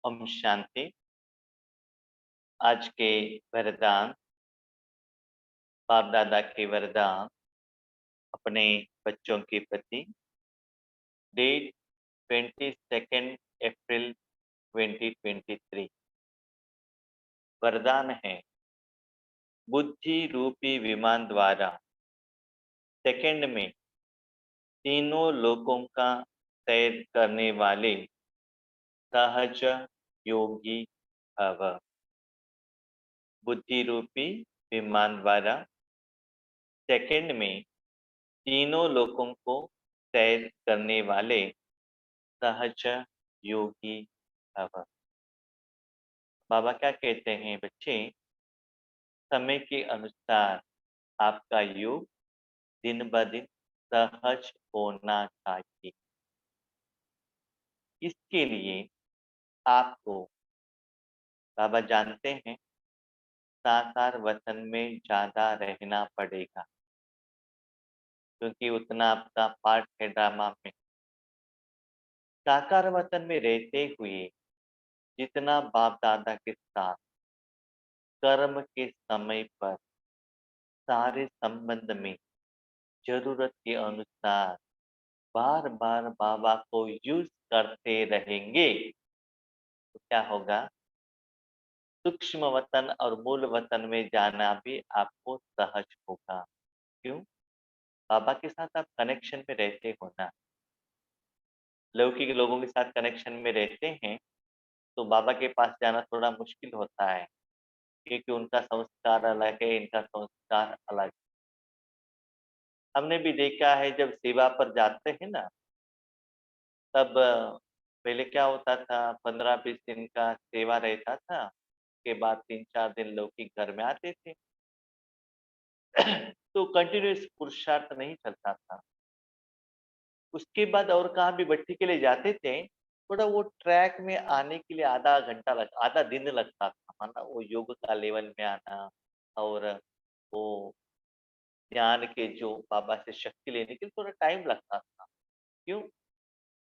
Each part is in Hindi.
ओम शांति। आज के वरदान, बाप दादा के वरदान अपने बच्चों के प्रति। डेट 22 अप्रैल 2023। वरदान है, बुद्धि रूपी विमान द्वारा सेकंड में तीनों लोकों का सैर करने वाले सहज योगी भव। बुद्धि रूपी विमान द्वारा सेकंड में तीनों लोकों को सैर करने वाले सहज योगी भव। बाबा क्या कहते हैं बच्चे, समय के अनुसार आपका योग दिन ब दिन सहज होना चाहिए। इसके लिए आपको, बाबा जानते हैं, साकार वतन में ज्यादा रहना पड़ेगा, क्योंकि उतना आपका पार्ट है ड्रामा में। साकार वतन में रहते हुए जितना बाप दादा के साथ कर्म के समय पर सारे संबंध में जरूरत के अनुसार बार बार बाबा को यूज करते रहेंगे, तो क्या होगा, सूक्ष्म वतन और मूल वतन में जाना भी आपको सहज होगा। क्यों? बाबा के साथ आप कनेक्शन में रहते हो ना। लौकिक लोगों के साथ कनेक्शन में रहते हैं तो बाबा के पास जाना थोड़ा मुश्किल होता है, क्योंकि उनका संस्कार अलग है, इनका संस्कार अलग। हमने भी देखा है, जब सेवा पर जाते हैं ना, तब पहले क्या होता था, 15-20 दिन का सेवा रहता था, के बाद 3-4 दिन लौकिक घर में आते थे। तो कंटिन्यूस पुरुषार्थ नहीं चलता था। उसके बाद और कहाँ भी भट्टी के लिए जाते थे, थोड़ा वो ट्रैक में आने के लिए आधा दिन लगता था, माना वो योग का लेवल में आना, और वो ज्ञान के जो बाबा से शक्ति लेने के लिए थोड़ा टाइम लगता था। क्यों?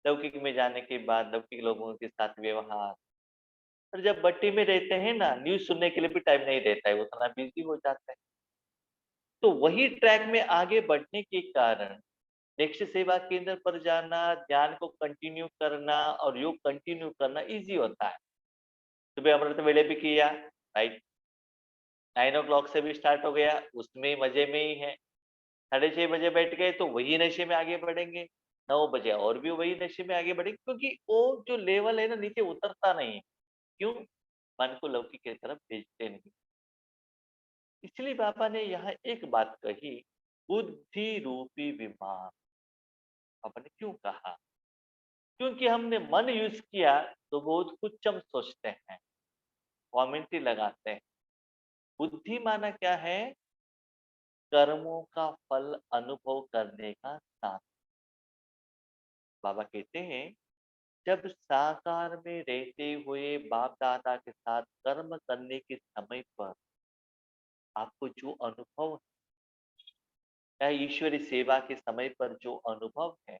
लौकिक में जाने के बाद लौकिक लोगों के साथ व्यवहार, और जब भट्टी में रहते हैं ना, न्यूज़ सुनने के लिए भी टाइम नहीं रहता है, उतना बिज़ी हो जाता है। तो वही ट्रैक में आगे बढ़ने के कारण नेक्स्ट सेवा केंद्र पर जाना, ध्यान को कंटिन्यू करना और योग कंटिन्यू करना ईज़ी होता है। सुबह अमृत वेले भी किया, राइट? 9 ओ क्लॉक से भी स्टार्ट हो गया, उसमें मज़े में ही है। 6:30 बजे बैठ गए तो वही नशे में आगे बढ़ेंगे। 9 बजे और भी वही नशे में आगे बढ़ेंगे, क्योंकि वो जो लेवल है ना, नीचे उतरता नहीं है। क्यों? मन को लौकिक की तरफ भेजते नहीं। इसलिए बाबा ने यहाँ एक बात कही, बुद्धि रूपी विमान। बाबा ने क्यों कहा? क्योंकि हमने मन यूज किया तो बहुत कुछ हम सोचते हैं, कमेंट्री लगाते हैं। बुद्धि माना क्या है? कर्मों का फल अनुभव करने का साधन। बाबा कहते हैं, जब साकार में रहते हुए बाप दादा के साथ कर्म करने के समय पर आपको जो अनुभव है, या ईश्वरी सेवा के समय पर जो अनुभव है,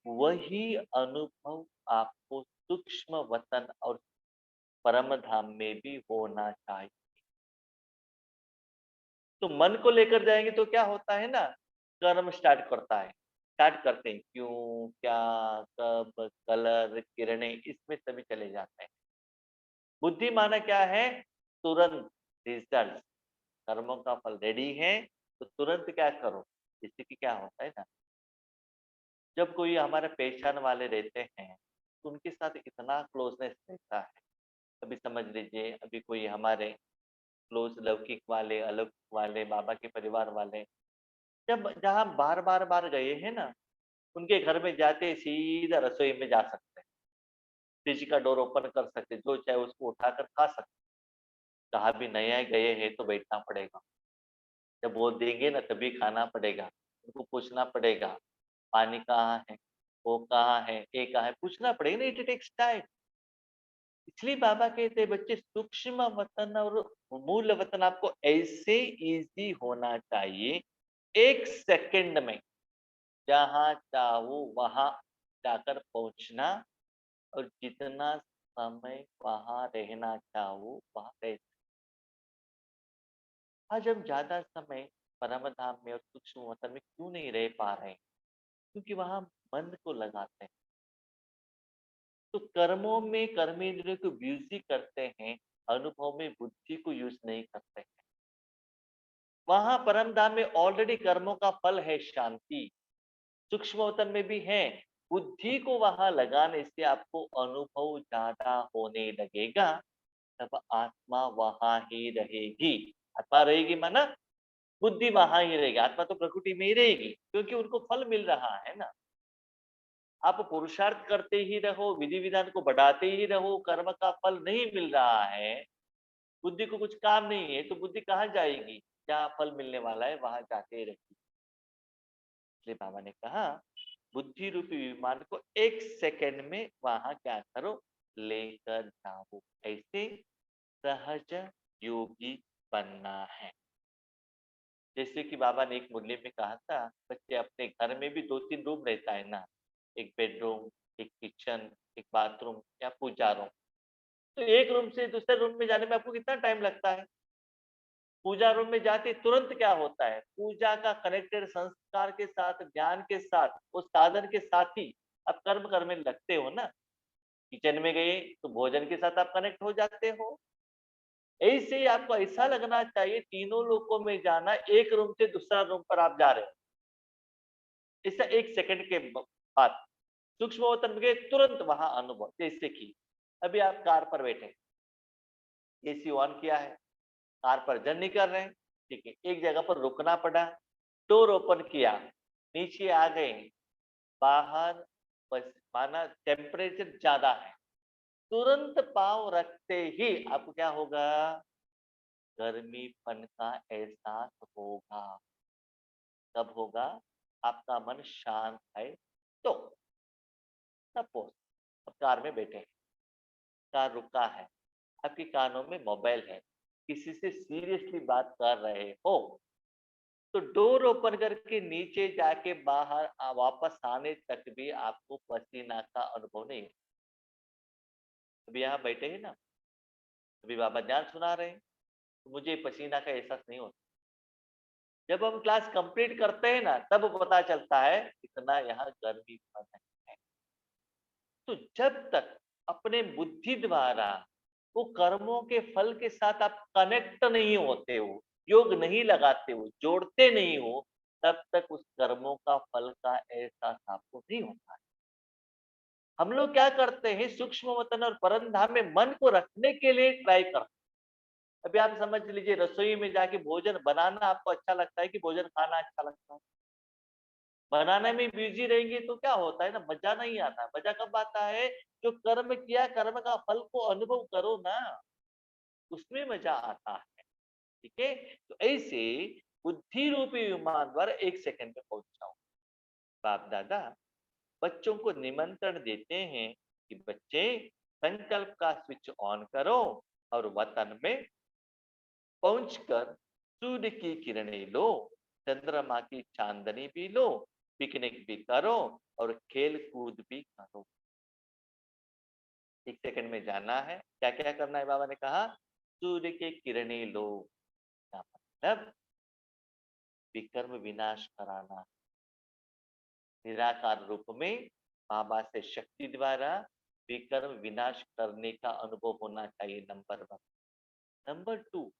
वही अनुभव आपको सूक्ष्म वतन और परम धाम में भी होना चाहिए। तो मन को लेकर जाएंगे तो क्या होता है ना, कर्म स्टार्ट करता है, स्टार्ट करते हैं, क्यों, क्या, कब, कलर, किरणें, इसमें सभी चले जाते हैं। बुद्धि माना क्या है? तुरंत रिजल्ट। कर्मों का फल रेडी है तो तुरंत क्या करो। जैसे कि क्या होता है ना, जब कोई हमारे पहचान वाले रहते हैं तो उनके साथ इतना क्लोजनेस रहता है। अभी समझ लीजिए, अभी कोई हमारे क्लोज लौकिक वाले, अलौकिक वाले, बाबा के परिवार वाले, जब जहाँ बार गए हैं ना, उनके घर में जाते सीधा रसोई में जा सकते हैं, फ्रिज का डोर ओपन कर सकते हैं, जो चाहे उसको उठाकर खा सकते हैं। कहाँ भी नया गए हैं तो बैठना पड़ेगा, जब वो देंगे ना तभी खाना पड़ेगा, उनको पूछना पड़ेगा, पानी कहाँ है, वो कहाँ है, ये कहाँ है, पूछना पड़ेगा ना, इट टेक्स टाइम। इसलिए बाबा कहते हैं, बच्चे सूक्ष्म वतन और मूल वतन आपको ऐसे इजी होना चाहिए, 1 सेकंड में जहाँ चाहो वहां जाकर पहुंचना, और जितना समय वहाँ रहना चाहो, वहाँ रह। आज हम ज़्यादा समय परम धाम में और सूक्ष्म वतन में क्यों नहीं रह पा रहे हैं? क्योंकि वहाँ मन को लगाते हैं। तो कर्मों में कर्मेंद्रियों को बिज़ी करते हैं, अनुभव में बुद्धि को यूज़ नहीं करते हैं। वहाँ परम धाम में ऑलरेडी कर्मों का फल है शांति, सूक्ष्मवतन में भी है। बुद्धि को वहाँ लगाने से आपको अनुभव ज़्यादा होने लगेगा, तब आत्मा वहाँ ही रहेगी। आत्मा रहेगी माना बुद्धि वहाँ ही रहेगी, आत्मा तो प्रकृति में ही रहेगी, क्योंकि उनको फल मिल रहा है ना। आप पुरुषार्थ करते ही रहो, विधि-विधान को बढ़ाते ही रहो, कर्म का फल नहीं मिल रहा है, बुद्धि को कुछ काम नहीं है, तो बुद्धि कहाँ जाएगी? जहाँ फल मिलने वाला है, वहाँ जाके रहेगी। इसलिए बाबा ने कहा, बुद्धि रूपी विमान को 1 सेकंड में वहाँ क्या करो? लेकर जाओ। ऐसे सहज योगी बनना है। जैसे कि बाबा ने एक मुरली में कहा था, बच्चे अपने घर में भी 2-3 रूम रहता है ना, एक बेडरूम, एक किचन, एक बाथरूम या पूजा रूम। तो एक रूम से दूसरे रूम में जाने में आपको कितना टाइम लगता है? पूजा रूम में जाते तुरंत क्या होता है? पूजा का कनेक्टेड संस्कार के साथ, ज्ञान के साथ, उस साधन के साथ ही आप कर्म करने लगते हो ना। किचन में गए तो भोजन के साथ आप कनेक्ट हो जाते हो। ऐसे ही आपको ऐसा लगना चाहिए तीनों लोकों में जाना, एक रूम से दूसरा रूम पर आप जा रहे हो। इससे 1 सेकंड के बाद सूक्ष्मवतन में गए तुरंत वहां अनुभव। जैसे कि अभी आप कार पर बैठे, एसी ऑन किया है, कार पर जर्नी कर रहे हैं, ठीक है, एक जगह पर रुकना पड़ा, डोर ओपन किया, नीचे आ गए, बाहर माना टेम्परेचर ज्यादा है, तुरंत पाँव रखते ही आपको क्या होगा? गर्मीपन का एहसास होगा। कब होगा? आपका मन शांत है तो। सपोज अब कार में बैठे हैं, कार रुका है, आपके कानों में मोबाइल है, किसी से सीरियसली बात कर रहे हो, तो डोर ओपन करके नीचे जाके बाहर वापस आने तक भी आपको पसीना का अनुभव नहीं होगा। अभी यहाँ बैठे हैं ना, अभी बाबा ज्ञान सुना रहे हैं, तो मुझे पसीना का एहसास नहीं होता। जब हम क्लास कंप्लीट करते हैं ना, तब पता चलता है इतना यहाँ गर्मी है। तो जब तक अपने बुद्धि द्वारा वो कर्मों के फल के साथ आप कनेक्ट नहीं होते हो, योग नहीं लगाते हो, जोड़ते नहीं हो, तब तक उस कर्मों का फल का एहसास आपको नहीं होता है। हम लोग क्या करते हैं, सूक्ष्म वतन और परम धाम में मन को रखने के लिए ट्राई करते हैं। अभी आप समझ लीजिए, रसोई में जाके भोजन बनाना आपको अच्छा लगता है कि भोजन खाना अच्छा लगता है? बनाने में बिजी रहेंगे तो क्या होता है ना, मजा नहीं आता। मजा कब आता है? जो कर्म किया, कर्म का फल को अनुभव करो ना, उसमें मजा आता है। ठीक है, तो ऐसे बुद्धि रूपी विमान द्वारा 1 सेकंड में पहुंच जाओ। बाप दादा बच्चों को निमंत्रण देते हैं कि बच्चे संकल्प का स्विच ऑन करो और वतन में पहुंचकर सूर्य की किरणें लो, चंद्रमा की चांदनी भी लो, पिकनिक भी करो और खेल कूद भी करो। 1 सेकंड में जाना है, क्या क्या करना है? बाबा ने कहा सूर्य की किरणें लो, क्या मतलब? विकर्म विनाश कराना, निराकार रूप में बाबा से शक्ति द्वारा विकर्म विनाश करने का अनुभव होना चाहिए। नंबर 1। नंबर 2,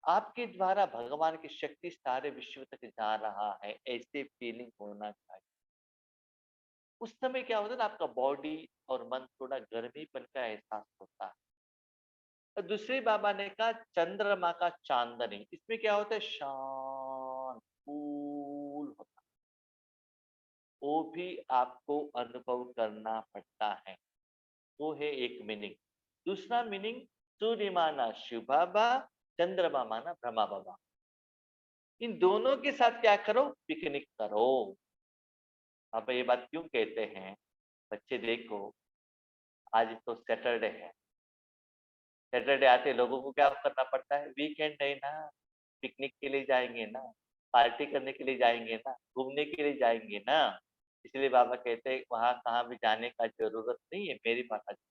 आपके द्वारा भगवान की शक्ति सारे विश्व तक जा रहा है, ऐसे फीलिंग होना चाहिए। उस समय क्या होता है ना, आपका बॉडी और मन थोड़ा गर्मीपन का एहसास होता है। और दूसरी बाबा ने कहा चंद्रमा का चांदनी, इसमें क्या होता है? शांत कूल होता है। वो भी आपको अनुभव करना पड़ता है। वो है एक मीनिंग। दूसरा मीनिंग, सूर्य माना शिव बाबा, चंद्रमा माना ब्रह्मा बाबा। इन दोनों के साथ क्या करो? पिकनिक करो। अब ये बात क्यों कहते हैं? बच्चे देखो, आज तो सैटरडे है, सैटरडे आते लोगों को क्या करना पड़ता है? वीकेंड है ना, पिकनिक के लिए जाएंगे ना, पार्टी करने के लिए जाएंगे ना, घूमने के लिए जाएंगे ना। इसलिए बाबा कहते हैं वहां कहाँ भी जाने का जरूरत नहीं है, मेरी माता जी।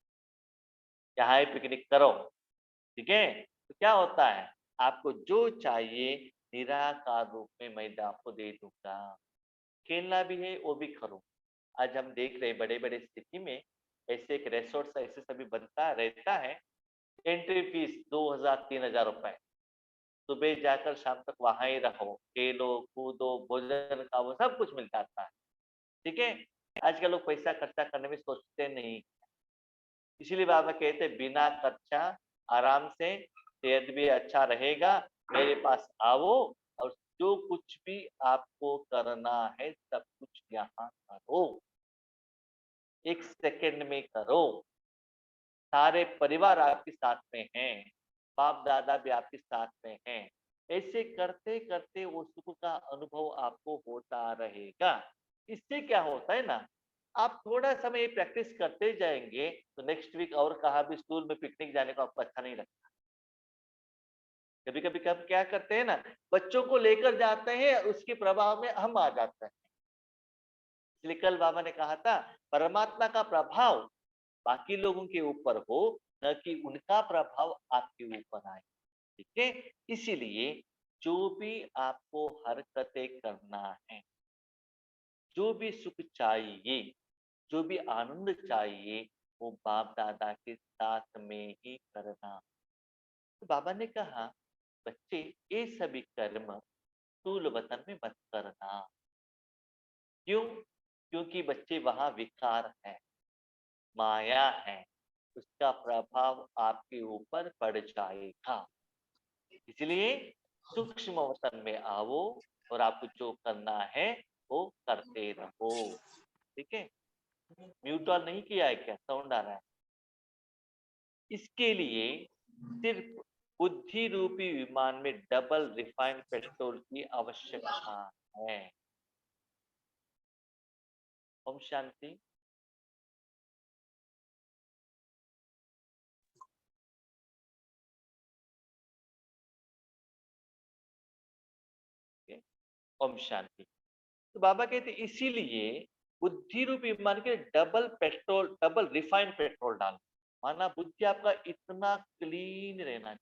यहाँ ही पिकनिक करो, ठीक है? तो क्या होता है, आपको जो चाहिए निराकार रूप में मैं आपको दे दूँगा। खेलना भी है, वो भी करो। आज हम देख रहे हैं बड़े-बड़े सिटी में ऐसे एक रिसोर्ट्स ऐसे सभी बनता रहता है, एंट्री फीस 2000-3000 रुपए। सुबह जाकर शाम तक वहाँ ही रहो, खेलो, कूदो, भोजन खाओ, सब कुछ मिल जाता है, ठीक है? आजकल लोग पैसा खर्चा करने में सोचते नहीं। इसीलिए बाबा कहते हैं बिना खर्चा आराम से सेहत भी अच्छा रहेगा, मेरे पास आओ और जो कुछ भी आपको करना है सब कुछ यहाँ करो। 1 सेकंड में करो। सारे परिवार आपके साथ में हैं, बाप-दादा भी आपके साथ में हैं। ऐसे करते-करते वो सुख का अनुभव आपको होता रहेगा। इससे क्या होता है ना, आप थोड़ा समय प्रैक्टिस करते जाएँगे, तो नेक्स्ट वीक और कहाँ भी स्कूल में पिकनिक जाने को आपको अच्छा नहीं लगता। कभी-कभी कब क्या करते हैं ना, बच्चों को लेकर जाते हैं, उसके प्रभाव में हम आ जाते हैं। इसलिए कल बाबा ने कहा था, परमात्मा का प्रभाव बाकी लोगों के ऊपर हो, न कि उनका प्रभाव आपके ऊपर आए, ठीक है? इसीलिए जो भी आपको हरकतें करना है, जो भी सुख चाहिए, जो भी आनंद चाहिए, वो बाप-दादा के साथ में ही करना। तो बाबा ने कहा, बच्चे ये सभी कर्म स्थूल वतन में मत करना। क्यों? क्योंकि बच्चे वहाँ विकार है, माया है, उसका प्रभाव आपके ऊपर पड़ जाएगा। इसलिए सूक्ष्म वतन में आओ और आपको जो करना है वो करते रहो, ठीक है? म्यूट ऑन नहीं किया है क्या? साउंड आ रहा है। इसके लिए सिर्फ बुद्धि रूपी विमान में डबल रिफाइंड पेट्रोल की आवश्यकता है। ओम शांति। ओम शांति। तो बाबा कहते इसीलिए बुद्धि रूपी विमान के डबल रिफाइंड पेट्रोल डालो। माना बुद्धि आपका इतना क्लीन रहना चाहिए।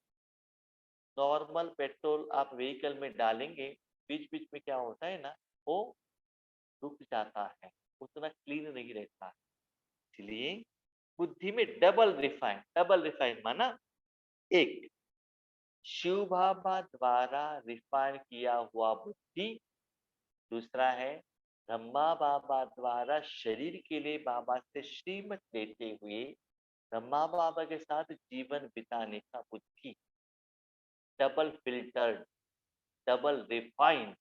नॉर्मल पेट्रोल आप व्हीकल में डालेंगे, बीच-बीच में क्या होता है ना, वो रुक जाता है, उतना क्लीन नहीं रहता है। इसलिए बुद्धि में डबल रिफाइन माना एक शिव बाबा द्वारा रिफाइन किया हुआ बुद्धि, दूसरा है ब्रह्मा बाबा द्वारा शरीर के लिए बाबा से श्रीमत लेते हुए ब्रह्मा बाबा के साथ जीवन बिताने का बुद्धि। डबल फिल्टर्ड, डबल रिफाइंड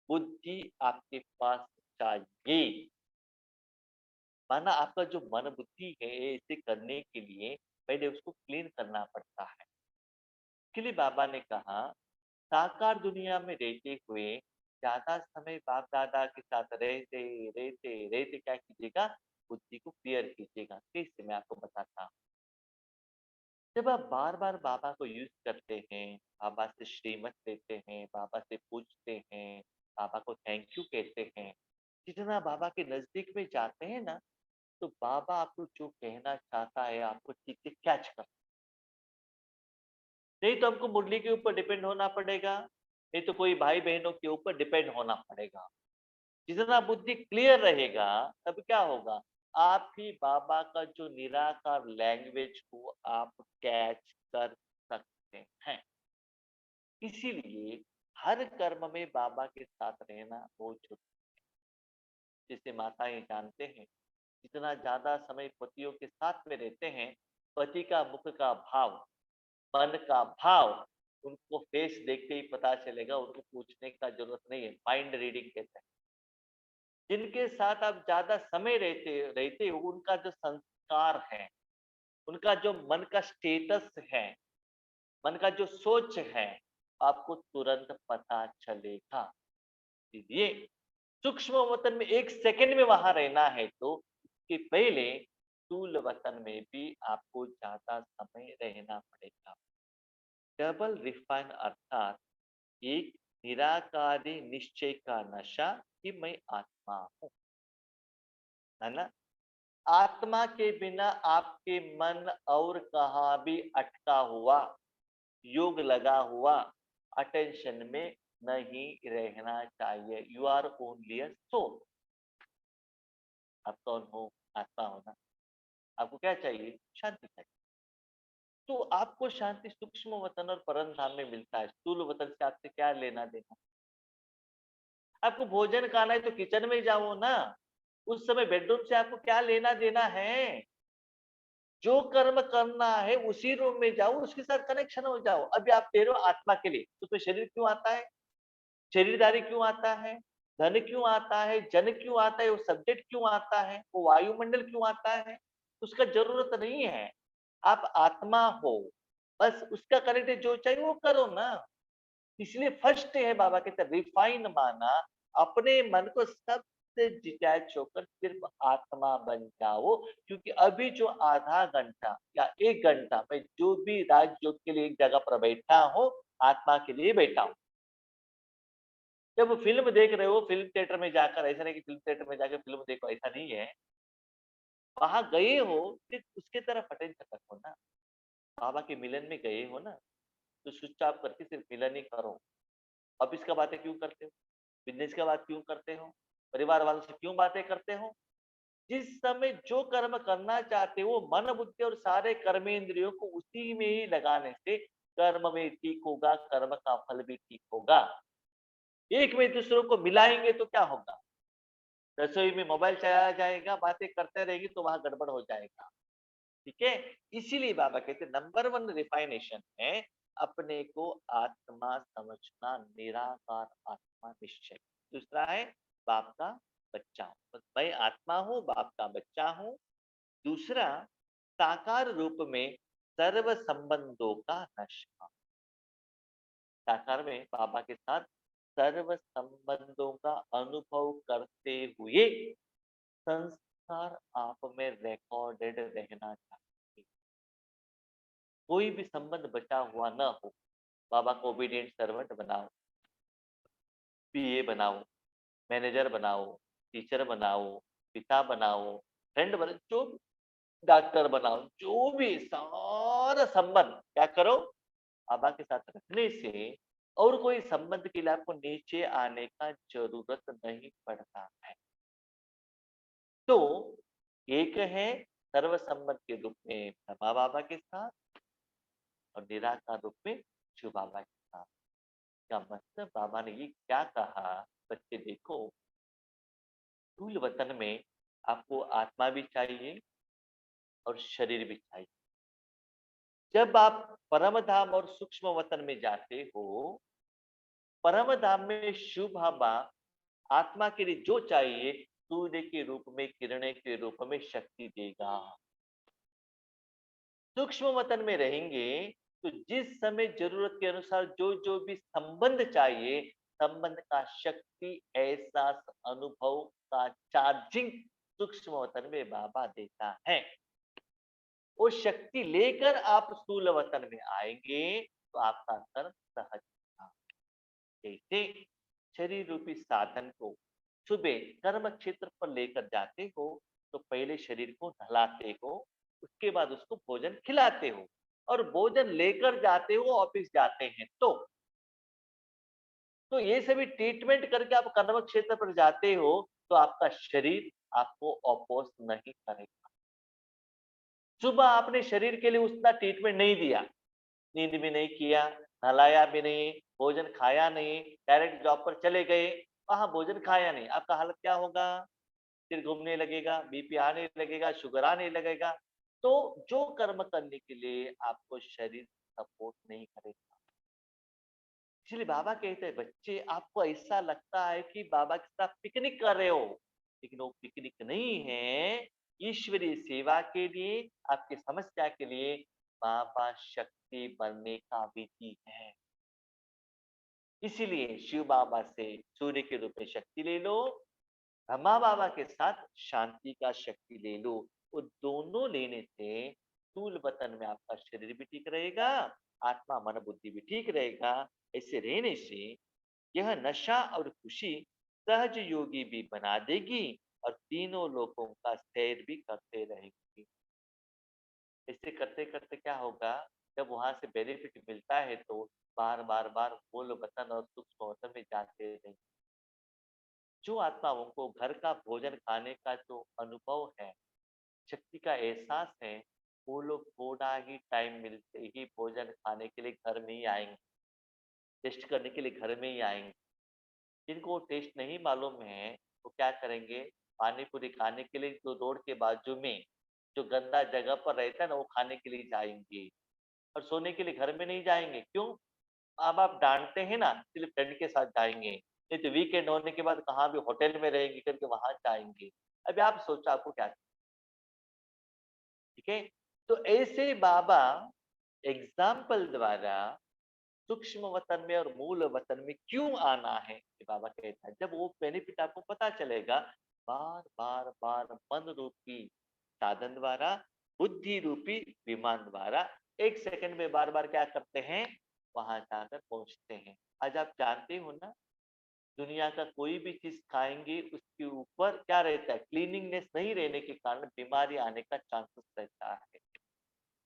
बुद्धि आपके पास चाहिए। माना आपका जो मन बुद्धि है इसे करने के लिए पहले उसको क्लीन करना पड़ता है। इसके लिए बाबा ने कहा साकार दुनिया में रहते हुए ज्यादा समय बाप दादा के साथ रहते रहते रहते क्या कीजिएगा, बुद्धि को क्लियर कीजिएगा। कैसे मैं आपको बताता हूँ। जब आप बार बार बाबा को यूज करते हैं, बाबा से श्रीमत लेते हैं, बाबा से पूछते हैं, बाबा को थैंक यू कहते हैं, जितना बाबा के नजदीक में जाते हैं ना, तो बाबा आपको जो कहना चाहता है आपको ठीक से कैच कर। नहीं तो हमको मुरली के ऊपर डिपेंड होना पड़ेगा, नहीं तो कोई भाई बहनों के ऊपर डिपेंड होना पड़ेगा। जितना बुद्धि क्लियर रहेगा तब क्या होगा, आप ही बाबा का जो निराकार लैंग्वेज को आप कैच कर सकते हैं। इसीलिए हर कर्म में बाबा के साथ रहना बहुत जरूरी। जैसे माताएं जानते हैं, जितना ज्यादा समय पतियों के साथ में रहते हैं, पति का मुख का भाव, मन का भाव उनको फेस देखते ही पता चलेगा, उनको पूछने का जरूरत नहीं है, माइंड रीडिंग कहते हैं। जिनके साथ आप ज्यादा समय रहते रहते हो उनका जो संस्कार है, उनका जो मन का स्टेटस है, मन का जो सोच है, आपको तुरंत पता चलेगा। इसलिए सूक्ष्म वतन में 1 सेकंड में वहां रहना है तो इसके पहले स्थूल वतन में भी आपको ज्यादा समय रहना पड़ेगा। डबल रिफाइन अर्थात एक निराकारी निश्चय का नशा कि मैं आत्मा हूँ, है ना? आत्मा के बिना आपके मन और कहाँ भी अटका हुआ, योग लगा हुआ, अटेंशन में नहीं रहना चाहिए। You are only a soul. आप कौन हो? आत्मा हो ना। आपको क्या चाहिए? शांति चाहिए। तो आपको शांति सूक्ष्म वतन और परम धाम में मिलता है। स्थूल वतन से आपसे क्या लेना देना? आपको भोजन खाना है तो किचन में जाओ ना। उस समय बेडरूम से आपको क्या लेना देना है? जो कर्म करना है उसी रूम में जाओ, उसके साथ कनेक्शन हो जाओ। अभी आप दे रहे हो आत्मा के लिए, तो उसमें शरीर क्यों आता है? शरीरदारी क्यों आता है? धन क्यों आता है? जन क्यों आता है? वो सब्जेक्ट क्यों आता है? वो वायुमंडल क्यों आता है? उसका जरूरत नहीं है। आप आत्मा हो, बस उसका कनेक्ट जो चाहिए वो करो ना। इसलिए फर्स्ट है, बाबा कहते हैं रिफाइन माना, अपने मन को सबसे डिटैच होकर सिर्फ आत्मा बन जाओ। क्योंकि अभी जो आधा घंटा या 1 घंटा मैं जो भी राजयोग के लिए एक जगह पर बैठा हूँ, आत्मा के लिए बैठा हूँ। जब फिल्म देख रहे हो, फिल्म थिएटर में जाकर, ऐसा नहीं कि फिल्म थिएटर में जाकर फिल्म देखो, ऐसा नहीं है। वहां गए हो, सिर्फ उसके तरफ अटेंशन रखो ना। बाबा के मिलन में गए हो ना, तो स्विच ऑफ करके सिर्फ मिलन ही करो। ऑफिस का बातें क्यों करते हो? बिजनेस का बात क्यों करते हो? परिवार वालों से क्यों बातें करते हो? जिस समय जो कर्म करना चाहते हो, मन बुद्धि और सारे कर्मेंद्रियों को उसी में ही लगाने से कर्म में ठीक होगा, कर्म का फल भी ठीक होगा। एक में दूसरों को मिलाएंगे तो क्या होगा? रसोई में मोबाइल चलाया जाएगा, बातें करते रहेगी तो वहां गड़बड़ हो जाएगा। ठीक है। इसीलिए बाबा कहते हैं नंबर 1 रिफाइनेशन है अपने को आत्मा समझना, निराकार आत्मा निश्चय। दूसरा है बाप का बच्चा हूं, मैं आत्मा हूं, बाप का बच्चा हूं। दूसरा, साकार रूप में सर्व संबंधों का नशा। साकार में बाबा के साथ सर्व संबंधों का अनुभव करते हुए संस्कार आप में रिकॉर्डेड रहना चाहिए। कोई भी संबंध बचा हुआ न हो। बाबा को ओबीडिएंट सर्वेंट बनाओ, पीए बनाओ, मैनेजर बनाओ, टीचर बनाओ, पिता बनाओ, फ्रेंड बनाओ, जो डॉक्टर बनाओ, जो भी सारा संबंध क्या करो? बाबा के साथ रखने से और कोई संबंध के लिए आपको नीचे आने का जरूरत नहीं पड़ता है। तो एक है सर्व संबंध के रूप में ब्रह्मा बाबा के साथ, और निराकार रूप में शिव बाबा के साथ। क्या मतलब बाबा ने ये क्या कहा? बच्चे देखो, स्थूल वतन में आपको आत्मा भी चाहिए और शरीर भी चाहिए। जब आप परम धाम और सूक्ष्म वतन में जाते हो, परम धाम में शिव बाबा आत्मा के लिए जो चाहिए सूर्य के रूप में, किरण के रूप में शक्ति देगा। सूक्ष्म वतन में रहेंगे तो जिस समय जरूरत के अनुसार जो जो भी संबंध चाहिए, संबंध का शक्ति, एहसास, अनुभव का चार्जिंग सूक्ष्म वतन में बाबा देता है। वो शक्ति लेकर आप स्थूल वतन में आएंगे तो आपका कर्म सहज होगा। जैसे शरीर रूपी साधन को सुबह कर्म क्षेत्र पर लेकर जाते हो, तो पहले शरीर को नहलाते हो, उसके बाद उसको भोजन खिलाते हो, और भोजन लेकर जाते हो ऑफिस जाते हैं। तो ये सभी ट्रीटमेंट करके आप कर्म क्षेत्र पर जाते हो, तो आपका शरीर आपको अपोज नहीं करेगा। सुबह आपने शरीर के लिए उतना ट्रीटमेंट नहीं दिया, नींद भी नहीं किया, नहलाया भी नहीं, भोजन खाया नहीं, डायरेक्ट जॉब पर चले गए, वहां भोजन खाया नहीं, आपका हालत क्या होगा? सिर घूमने लगेगा, बीपी आने लगेगा, शुगर आने लगेगा। तो जो कर्म करने के लिए आपको शरीर सपोर्ट नहीं करेगा। इसलिए बाबा कहते हैं बच्चे, आपको ऐसा लगता है कि बाबा के साथ पिकनिक कर रहे हो, लेकिन वो पिकनिक नहीं है। ईश्वरीय सेवा के लिए, आपकी समस्या के लिए बाबा शक्ति बनने का विधि है। इसीलिए शिव बाबा से सूर्य के रूप में शक्ति ले लो, ब्रह्मा बाबा के साथ शांति का शक्ति ले लो। वो दोनों लेने से स्थूल वतन में आपका शरीर भी ठीक रहेगा, आत्मा मन बुद्धि भी ठीक रहेगा। ऐसे रहने से यह नशा और खुशी सहज योगी भी बना देगी, और तीनों लोगों का सैर भी करते रहेंगे। ऐसे करते-करते क्या होगा, जब वहाँ से बेनिफिट मिलता है तो बार-बार मूल वतन और सूक्ष्म वतन में जाते रहेंगे। जो आत्माओं को घर का भोजन खाने का जो अनुभव है, शक्ति का एहसास है, वो लोग थोड़ा ही टाइम मिलते ही भोजन खाने के लिए घर में ही आएँगे, टेस्ट करने के लिए घर में ही आएँगे। जिनको टेस्ट नहीं मालूम है, वो क्या करेंगे, पानी पूरी खाने के लिए जो रोड के बाजू में जो गंदा जगह पर रहता है ना, वो खाने के लिए जाएँगे और सोने के लिए घर में नहीं जाएँगे। क्यों? माँ-बाप डाँटते हैं ना, इसलिए फ्रेंड के साथ जाएँगे। नहीं तो वीकेंड होने के बाद कहाँ भी होटल में रहेंगे करके वहाँ जाएँगे। अभी आप सोचो आपको क्या ठीक है? तो ऐसे बाबा एग्ज़ाम्पल द्वारा सूक्ष्म वतन में और मूल वतन में क्यों आना है, ये बाबा कहता है। जब वो बेनिफिट आपको पता चलेगा, बार-बार मन रूपी साधन द्वारा, बुद्धि रूपी विमान द्वारा 1 सेकंड में बार-बार क्या करते हैं, वहाँ जाकर पहुँचते हैं। आज आप जानते हो ना, दुनिया का कोई भी चीज़ खाएँगे, उसके ऊपर क्या रहता है, क्लीनिंगनेस नहीं रहने के कारण बीमारी आने का चांसेस रहता है।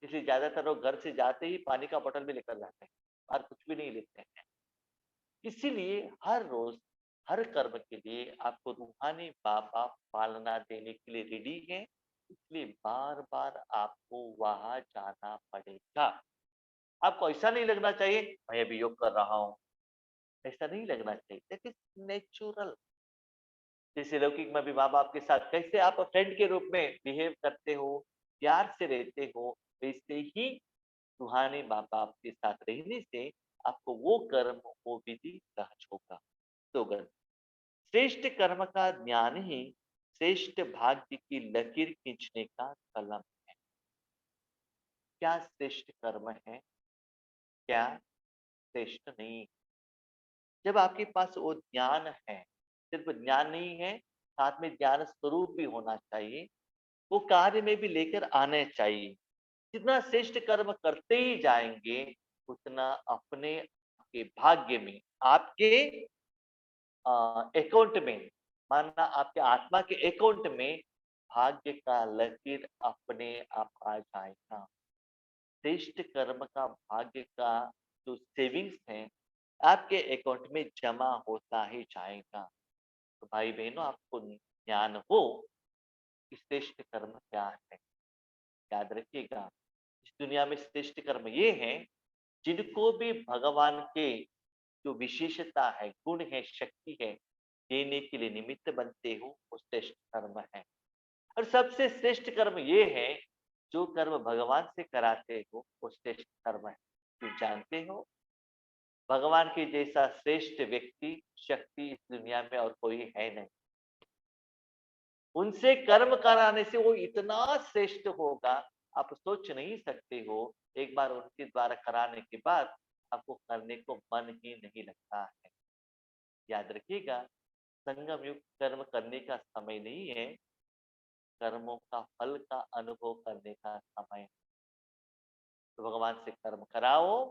इसलिए ज़्यादातर लोग घर से जाते ही पानी का बॉटल भी लेकर जाते हैं, और कुछ भी नहीं लेते हैं। इसीलिए हर रोज हर कर्म के लिए आपको रूहानी बाबा पालना देने के लिए रेडी है, इसलिए बार बार आपको वहां जाना पड़ेगा। आपको ऐसा नहीं लगना चाहिए मैं अभी योग कर रहा हूँ, ऐसा नहीं लगना चाहिए। That is natural. जैसे लौकिक में भी माँ बाप के साथ कैसे आप फ्रेंड के रूप में बिहेव करते हो, प्यार से रहते हो, वैसे ही रूहानी माँ बाप के साथ रहने से आपको वो कर्म वो विधि सहज होगा। तो अगर श्रेष्ठ कर्म का ज्ञान ही श्रेष्ठ भाग्य की लकीर खींचने का कलम है। क्या श्रेष्ठ कर्म है, क्या श्रेष्ठ नहीं। जब आपके पास वो ज्ञान है, सिर्फ ज्ञान नहीं है, साथ में ज्ञान स्वरूप भी होना चाहिए, वो कार्य में भी लेकर आने चाहिए। जितना श्रेष्ठ कर्म करते ही जाएंगे, उतना अपने के भाग्य में, आपके अकाउंट में, मानना आपके आत्मा के अकाउंट में भाग्य का लकीर अपने आप आ जाएगा। श्रेष्ठ कर्म का भाग्य का जो सेविंग्स है, आपके अकाउंट में जमा होता ही जाएगा। तो भाई बहनों, आपको ज्ञान हो कि श्रेष्ठ कर्म क्या है, याद रखिएगा। इस दुनिया में श्रेष्ठ कर्म ये है, जिनको भी भगवान के जो विशेषता है, गुण है, शक्ति है, देने के लिए निमित्त बनते हो, वो श्रेष्ठ कर्म है। और सबसे श्रेष्ठ कर्म ये है, जो कर्म भगवान से कराते हो, वो श्रेष्ठ कर्म है। तुम जानते हो, भगवान के जैसा श्रेष्ठ व्यक्ति, शक्ति इस दुनिया में और कोई है नहीं। उनसे कर्म कराने से वो इतना श्रेष्ठ होगा, आप सोच नहीं सकते हो। एक बार उनके द्वारा कराने के बाद आपको करने को मन ही नहीं लगता है। याद रखिएगा, संगम युग कर्म करने का समय नहीं है, कर्मों का फल का अनुभव करने का समय है। तो भगवान से कर्म कराओ,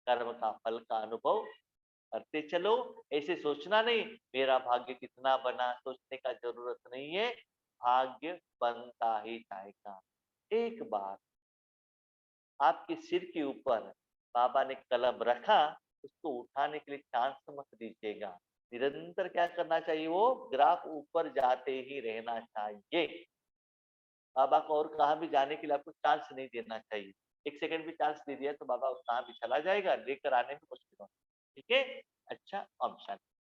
कर्म का फल का अनुभव करते चलो। ऐसे सोचना नहीं मेरा भाग्य कितना बना, सोचने का जरूरत नहीं है। भाग्य बनता ही जाएगा। एक बार आपके सिर के ऊपर बाबा ने कलम रखा, उसको उठाने के लिए चांस मत दीजिएगा। निरंतर क्या करना चाहिए, वो ग्राफ ऊपर जाते ही रहना चाहिए। बाबा को और कहाँ भी जाने के लिए आपको चांस नहीं देना चाहिए। 1 सेकंड भी चांस दे दिया तो बाबा कहाँ भी चला जाएगा, लेकर आने में मुश्किल होगा। ठीक है? अच्छा, ओम शांति।